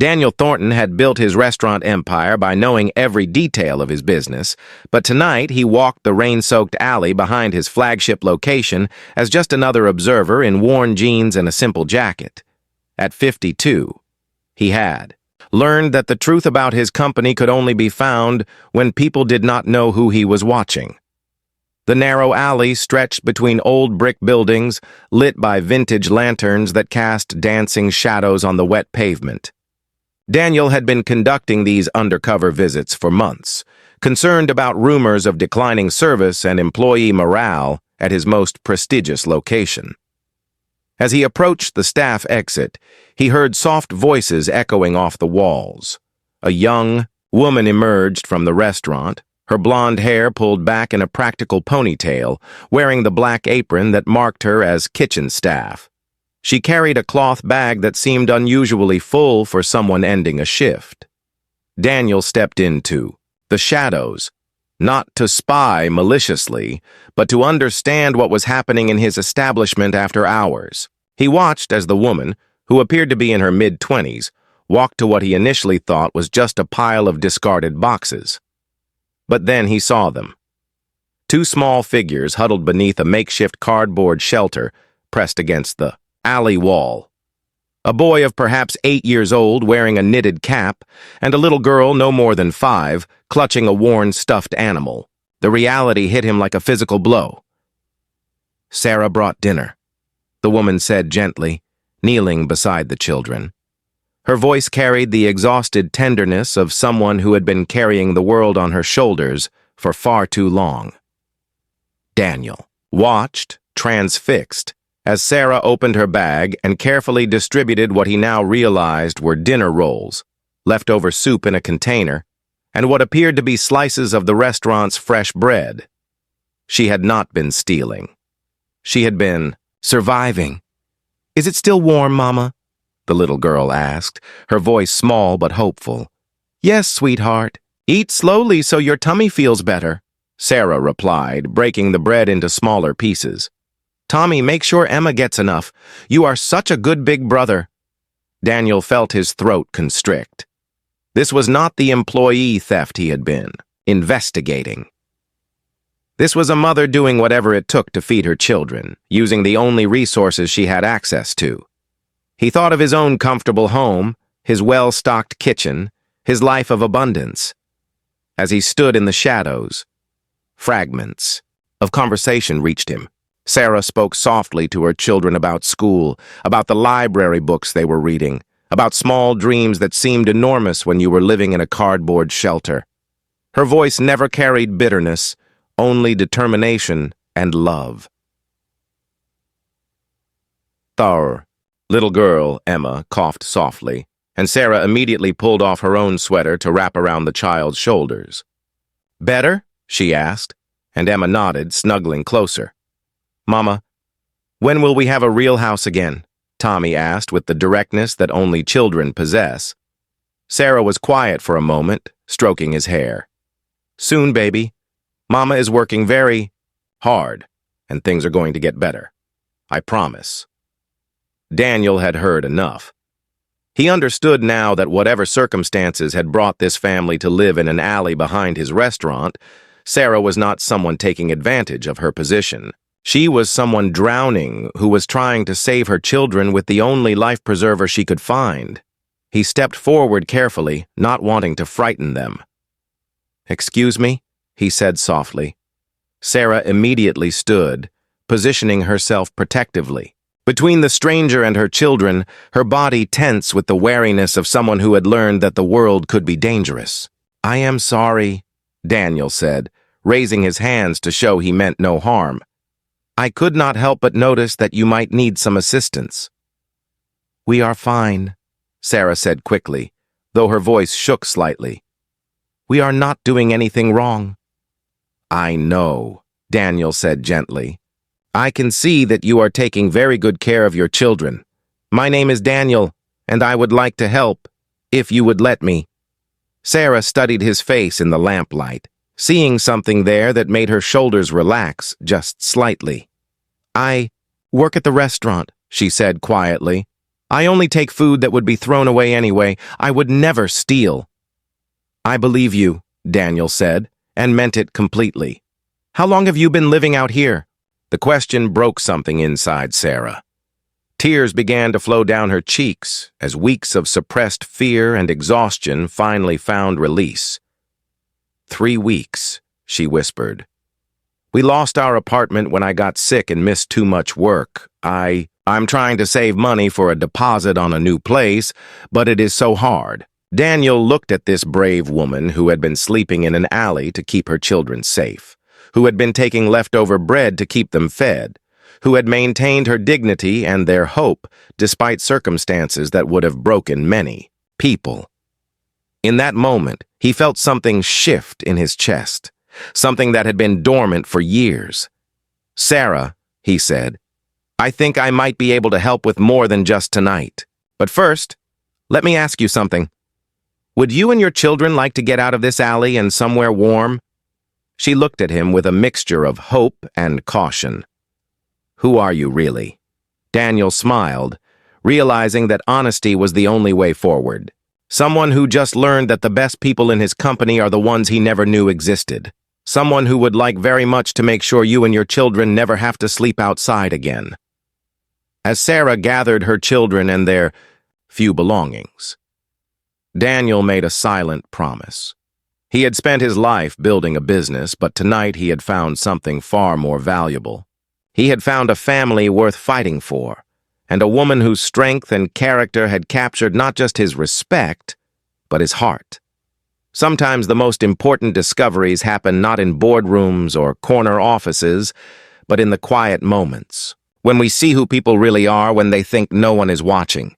Daniel Thornton had built his restaurant empire by knowing every detail of his business, but tonight he walked the rain-soaked alley behind his flagship location as just another observer in worn jeans and a simple jacket. At 52, he had learned that the truth about his company could only be found when people did not know who he was watching. The narrow alley stretched between old brick buildings, lit by vintage lanterns that cast dancing shadows on the wet pavement. Daniel had been conducting these undercover visits for months, concerned about rumors of declining service and employee morale at his most prestigious location. As he approached the staff exit, he heard soft voices echoing off the walls. A young woman emerged from the restaurant, her blonde hair pulled back in a practical ponytail, wearing the black apron that marked her as kitchen staff. She carried a cloth bag that seemed unusually full for someone ending a shift. Daniel stepped into the shadows, not to spy maliciously, but to understand what was happening in his establishment after hours. He watched as the woman, who appeared to be in her mid-20s, walked to what he initially thought was just a pile of discarded boxes. But then he saw them. Two small figures huddled beneath a makeshift cardboard shelter pressed against the alley wall. A boy of perhaps 8 years old wearing a knitted cap, and a little girl no more than 5, clutching a worn stuffed animal. The reality hit him like a physical blow. "Sarah brought dinner," the woman said gently, kneeling beside the children. Her voice carried the exhausted tenderness of someone who had been carrying the world on her shoulders for far too long. Daniel watched, transfixed, as Sarah opened her bag and carefully distributed what he now realized were dinner rolls, leftover soup in a container, and what appeared to be slices of the restaurant's fresh bread. She had not been stealing. She had been surviving. "Is it still warm, Mama?" the little girl asked, her voice small but hopeful. "Yes, sweetheart. Eat slowly so your tummy feels better," Sarah replied, breaking the bread into smaller pieces. "Tommy, make sure Emma gets enough. You are such a good big brother." Daniel felt his throat constrict. This was not the employee theft he had been investigating. This was a mother doing whatever it took to feed her children, using the only resources she had access to. He thought of his own comfortable home, his well-stocked kitchen, his life of abundance. As he stood in the shadows, fragments of conversation reached him. Sarah spoke softly to her children about school, about the library books they were reading, about small dreams that seemed enormous when you were living in a cardboard shelter. Her voice never carried bitterness, only determination and love. "Thar." Little girl, Emma, coughed softly, and Sarah immediately pulled off her own sweater to wrap around the child's shoulders. "Better?" she asked, and Emma nodded, snuggling closer. "Mama, when will we have a real house again?" Tommy asked with the directness that only children possess. Sarah was quiet for a moment, stroking his hair. "Soon, baby. Mama is working very hard, and things are going to get better. I promise." Daniel had heard enough. He understood now that whatever circumstances had brought this family to live in an alley behind his restaurant, Sarah was not someone taking advantage of her position. She was someone drowning who was trying to save her children with the only life preserver she could find. He stepped forward carefully, not wanting to frighten them. "Excuse me?" he said softly. Sarah immediately stood, positioning herself protectively. Between the stranger and her children, her body tense with the wariness of someone who had learned that the world could be dangerous. "I am sorry," Daniel said, raising his hands to show he meant no harm. "I could not help but notice that you might need some assistance." "We are fine," Sarah said quickly, though her voice shook slightly. "We are not doing anything wrong." "I know," Daniel said gently. "I can see that you are taking very good care of your children. My name is Daniel, and I would like to help, if you would let me." Sarah studied his face in the lamplight, seeing something there that made her shoulders relax just slightly. "I work at the restaurant," she said quietly. I only take food that would be thrown away anyway. I would never steal." "I believe you," Daniel said, and meant it completely. "How long have you been living out here?" The question broke something inside Sarah. Tears began to flow down her cheeks as weeks of suppressed fear and exhaustion finally found release. 3 weeks, she whispered. "We lost our apartment when I got sick and missed too much work. I'm trying to save money for a deposit on a new place, but it is so hard." Daniel looked at this brave woman who had been sleeping in an alley to keep her children safe, who had been taking leftover bread to keep them fed, who had maintained her dignity and their hope despite circumstances that would have broken many people. In that moment, he felt something shift in his chest, something that had been dormant for years. "Sarah," he said, "I think I might be able to help with more than just tonight. But first, let me ask you something. Would you and your children like to get out of this alley and somewhere warm?" She looked at him with a mixture of hope and caution. "Who are you, really?" Daniel smiled, realizing that honesty was the only way forward. Someone who just learned that the best people in his company are the ones he never knew existed. Someone who would like very much to make sure you and your children never have to sleep outside again. As Sarah gathered her children and their few belongings, Daniel made a silent promise. He had spent his life building a business, but tonight he had found something far more valuable. He had found a family worth fighting for, and a woman whose strength and character had captured not just his respect, but his heart. Sometimes the most important discoveries happen not in boardrooms or corner offices, but in the quiet moments, when we see who people really are when they think no one is watching.